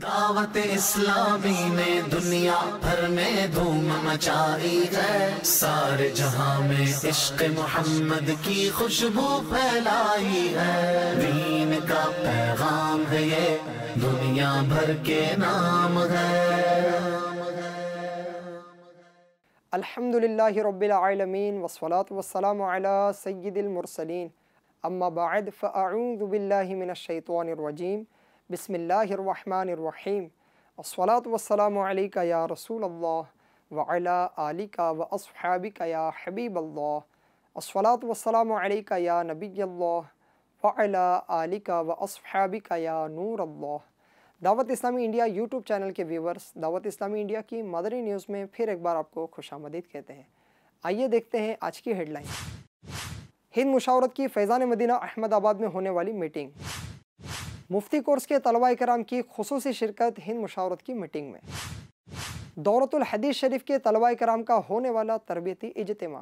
دعوت اسلامی نے دنیا بھر میں دھوم مچائی ہے، سارے جہاں میں عشق محمد کی خوشبو پھیلائی ہے، دین کا پیغام ہے یہ دنیا بھر کے نام ہے۔ الحمدللہ رب العالمین والصلاة والسلام علی سید المرسلین، اما بعد فاعوذ باللہ من الشیطان الرجیم، بسم اللہ الرحمن الرحیم، الصلاة والسلام علیکہ یا رسول اللہ وعلی آلکہ واصحابکہ یا حبیب اللہ، الصلاة والسلام علیکہ یا نبی اللہ وعلی آلکہ واصحابکہ یا نور اللہ۔ دعوت اسلامی انڈیا یوٹیوب چینل کے ویورز، دعوت اسلامی انڈیا کی مدنی نیوز میں پھر ایک بار آپ کو خوش آمدید کہتے ہیں۔ آئیے دیکھتے ہیں آج کی ہیڈ لائن۔ ہند مشاورت کی فیضان مدینہ احمد آباد میں ہونے والی میٹنگ، مفتی کورس کے طلباء کرام کی خصوصی شرکت ہند مشاورت کی میٹنگ میں، دورۃ الحدیث شریف کے طلباء کرام کا ہونے والا تربیتی اجتماع،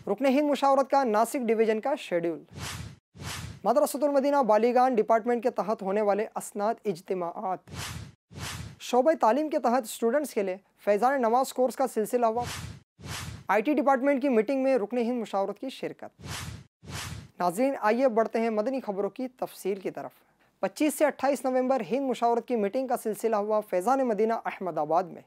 رکن ہند مشاورت کا ناسک ڈویژن کا شیڈیول، مدرسۃ المدینہ بالیگان ڈپارٹمنٹ کے تحت ہونے والے اسناد اجتماعات، شعبہ تعلیم کے تحت اسٹوڈنٹس کے لیے فیضان نماز کورس کا سلسلہ ہوا، آئی ٹی ڈپارٹمنٹ کی میٹنگ میں رکن ہند مشاورت کی شرکت۔ ناظرین آئیے بڑھتے ہیں مدنی خبروں کی تفصیل کی طرف۔ 25 سے 28 نومبر ہند مشاورت کی میٹنگ کا سلسلہ ہوا فیضان مدینہ احمد آباد میں،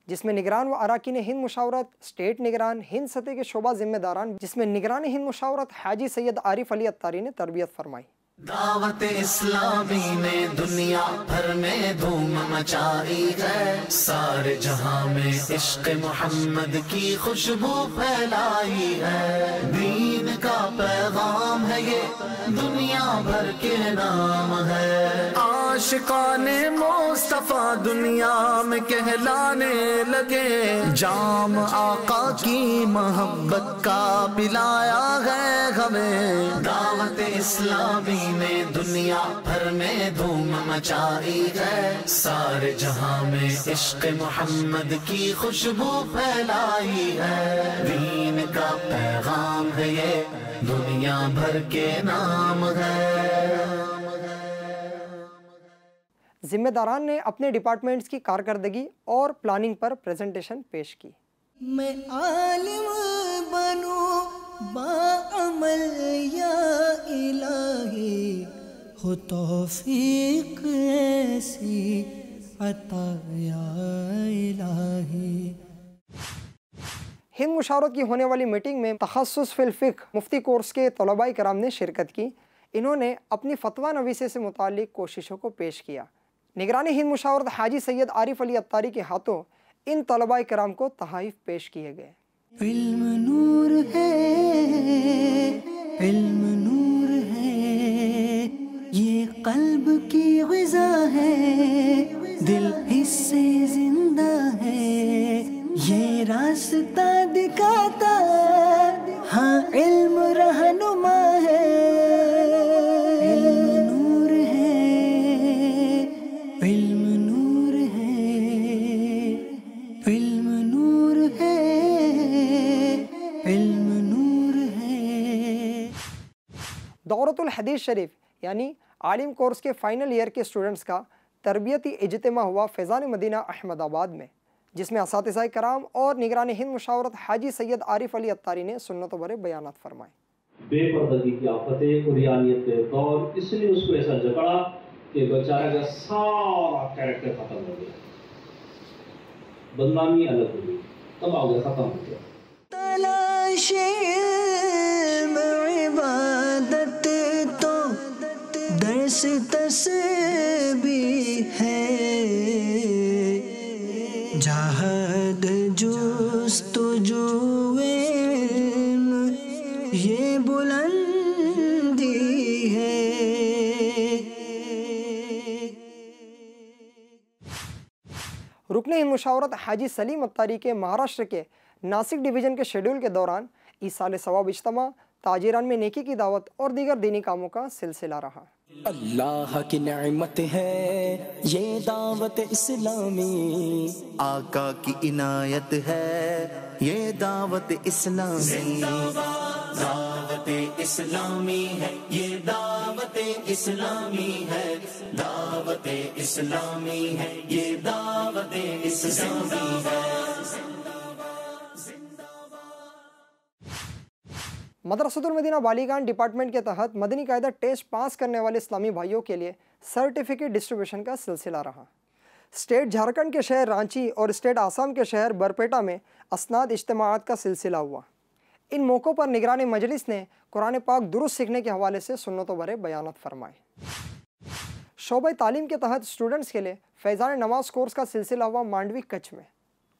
جس میں نگران و اراکین ہند مشاورت، اسٹیٹ نگران، ہند سطح کے شعبہ ذمہ داران، جس میں نگران ہند مشاورت حاجی سید عارف علی اتاری نے تربیت فرمائی۔ دعوت اسلامی نے دنیا بھر میں دھوم مچائی ہے، سارے جہاں میں عشق محمد کی خوشبو پھیلائی ہے، دین کا پیغام ہے یہ دنیا بھر کے نام ہے، عاشقان مصطفیٰ دنیا میں کہلانے لگے، جام آقا کی محبت کا پلایا ہے ہمیں، دعوت اسلامی نے دنیا بھر میں دھوم مچائی ہے، سارے جہاں میں عشق محمد کی خوشبو پھیلائی ہے، دین کا پیغام ہے یہ دنیا بھر کے نام ہے۔ ذمہ داران نے اپنے ڈپارٹمنٹس کی کارکردگی اور پلاننگ پر پریزنٹیشن پیش کی۔ میں عالم بنوں باعمل یا الہی، ہو توفیق ایسی عطا یا الہی۔ ہند مشاورت کی ہونے والی میٹنگ میں تخصص فی الفقہ مفتی کورس کے طلباء کرام نے شرکت کی۔ انہوں نے اپنی فتویٰ نویسی سے متعلق کوششوں کو پیش کیا۔ نگران ہند مشاورت حاجی سید عارف علی اتاری کے ہاتھوں ان طلباء کرام کو تحائف پیش کیے گئے۔ علم نور ہے، علم نور ہے، یہ قلب کی غذا ہے، دل اس سے زندہ ہے، یہ راستہ دکھاتا ہاں علم رہنما ہے، علم نور ہے، علم نور ہے، علم نور ہے، علم نور ہے۔ دورۃ الحدیث شریف یعنی عالم کورس کے فائنل ایئر کے اسٹوڈنٹس کا تربیتی اجتماع ہوا فیضان مدینہ احمد آباد میں، جس میں اساتذہ کرام اور نگران ہند مشاورت حاجی سید عارف علی اتاری نے سنت و برے بیانات فرمائے۔ بے پردگی کی آفتیں، قریانیت کے دور، اس لیے اس کو ایسا جکڑا کہ بیچارہ کا سارا کریکٹر ختم ہو گیا، بدنامی الگ ہو گئی، تباہ ہو گیا، ختم ہو گیا۔ تلاش علم عبادت تو درس تسبیح ہے، جہاد جستجو علم یہ بلندی ہے۔ رکن ہند مشاورت حاجی سلیم اتاری کے مہاراشٹر کے ناسک ڈویژن کے شیڈول کے دوران ایصال ثواب اجتماع، تاجران میں نیکی کی دعوت اور دیگر دینی کاموں کا سلسلہ رہا۔ اللہ کی نعمت ہے یہ دعوت اسلامی، آقا کی عنایت ہے یہ دعوت اسلامی، دعوت اسلامی ہے یہ دعوت اسلامی ہے دعوت اسلامی ہے یہ دعوت اسلامی ہے. مدرسۃ المدینہ بالیگان ڈپارٹمنٹ کے تحت مدنی قاعدہ ٹیسٹ پاس کرنے والے اسلامی بھائیوں کے لیے سرٹیفکیٹ ڈسٹریبیوشن کا سلسلہ رہا. اسٹیٹ جھارکھنڈ کے شہر رانچی اور اسٹیٹ آسام کے شہر برپیٹا میں اسناد اجتماعات کا سلسلہ ہوا. ان موقعوں پر نگران مجلس نے قرآن پاک درست سیکھنے کے حوالے سے سنتوں بھرے بیانات فرمائے. شعبہ تعلیم کے تحت اسٹوڈنٹس کے لیے فیضان نماز کورس کا سلسلہ ہوا مانڈوی کچھ میں.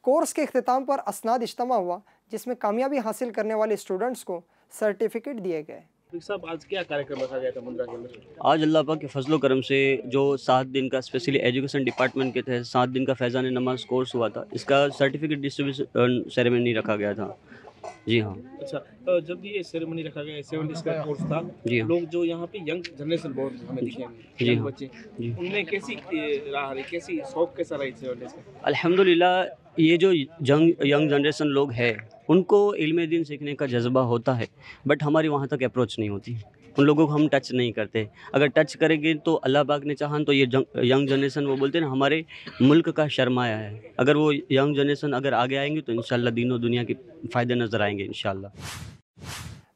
کورس کے اختتام پر اسناد اجتماع ہوا جس میں کامیابی حاصل کرنے والے اسٹوڈنٹس کو سرٹیفکیٹ دیے گئے. صاحب آج کیا کاریکرم رکھا گیا تھا مندرا کے اندر؟ آج اللہ پاک کے فضل و کرم سے جو 7 دن کا اسپیشلی ایجوکیشن ڈپارٹمنٹ کے تحت 7 دن کا فیضان نماز کورس ہوا تھا، اس کا سرٹیفکیٹ ڈسٹریبیوشن سیریمنی رکھا گیا تھا. جی ہاں. اچھا، جب یہ سیریمنی رکھا گیا 7 ڈیز کا کورس تھا، جی ہاں. لوگ جو یہاں پہ ینگ جنریشن بہت ہمیں دکھے جی ہیں ہاں. بچے، جی. ان میں کیسی راہ رہی، کیسی شوق کیسا رہی 7 ڈیز کا؟ الحمدللہ یہ جو ینگ جنریشن لوگ ہے ان کو علم دین سیکھنے کا جذبہ ہوتا ہے، بٹ ہماری وہاں تک اپروچ نہیں ہوتی. ان لوگوں کو ہم ٹچ نہیں کرتے. اگر ٹچ کریں گے تو اللہ پاک نے چاہا تو یہ ینگ جنریشن وہ بولتے ہیں نا ہمارے ملک کا سرمایہ ہے. اگر وہ ینگ جنریشن اگر آگے آئیں گے تو انشاءاللہ دین و دنیا کے فائدے نظر آئیں گے انشاءاللہ.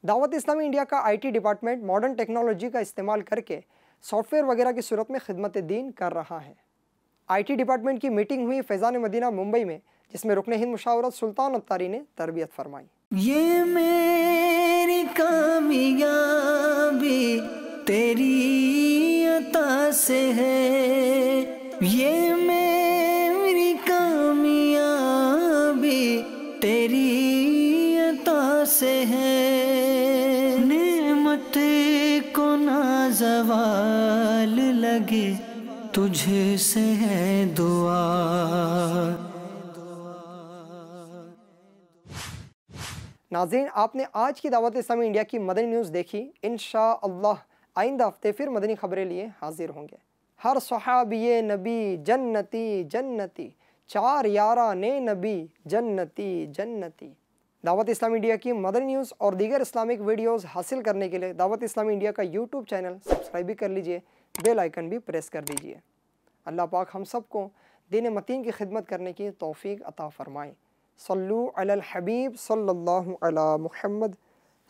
دعوت اسلامی انڈیا کا IT ڈپارٹمنٹ ماڈرن ٹیکنالوجی کا استعمال کر کے سافٹ ویئر وغیرہ کی صورت میں خدمت دین کر رہا ہے. IT ڈپارٹمنٹ کی میٹنگ ہوئی فیضان مدینہ ممبئی میں، جس میں رکن ہند مشاورت سلطان اتاری نے تربیت فرمائی. یہ میری کامیابی تیری عطا سے ہے، یہ میری کامیابی تیری عطا سے ہے، نعمت کو نہ زوال لگے تجھ سے ہے دعا. ناظرین، آپ نے آج کی دعوت اسلامی انڈیا کی مدنی نیوز دیکھی. انشاءاللہ آئندہ ہفتے پھر مدنی خبریں لیے حاضر ہوں گے. ہر صحابی نبی جنتی جنتی، 4 یاران نبی جنتی جنتی. دعوت اسلامی انڈیا کی مدنی نیوز اور دیگر اسلامک ویڈیوز حاصل کرنے کے لیے دعوت اسلامی انڈیا کا YouTube چینل سبسکرائب بھی کر لیجئے، بیل آئیکن بھی پریس کر دیجئے. اللہ پاک ہم سب کو دین متین کی خدمت کرنے کی توفیق عطا فرمائے. صلو علی الحبیب صلی اللہ علی محمد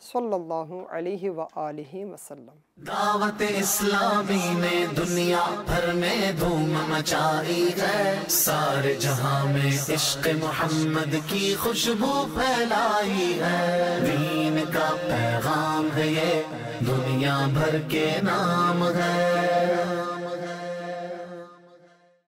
صلی اللہ علیہ وآلہ وسلم. دعوت اسلامی نے دنیا بھر میں دھوم مچائی ہے، سارے جہاں میں عشق محمد کی خوشبو پھیلائی ہے. دین کا پیغام ہے یہ، دنیا بھر کے نام ہے.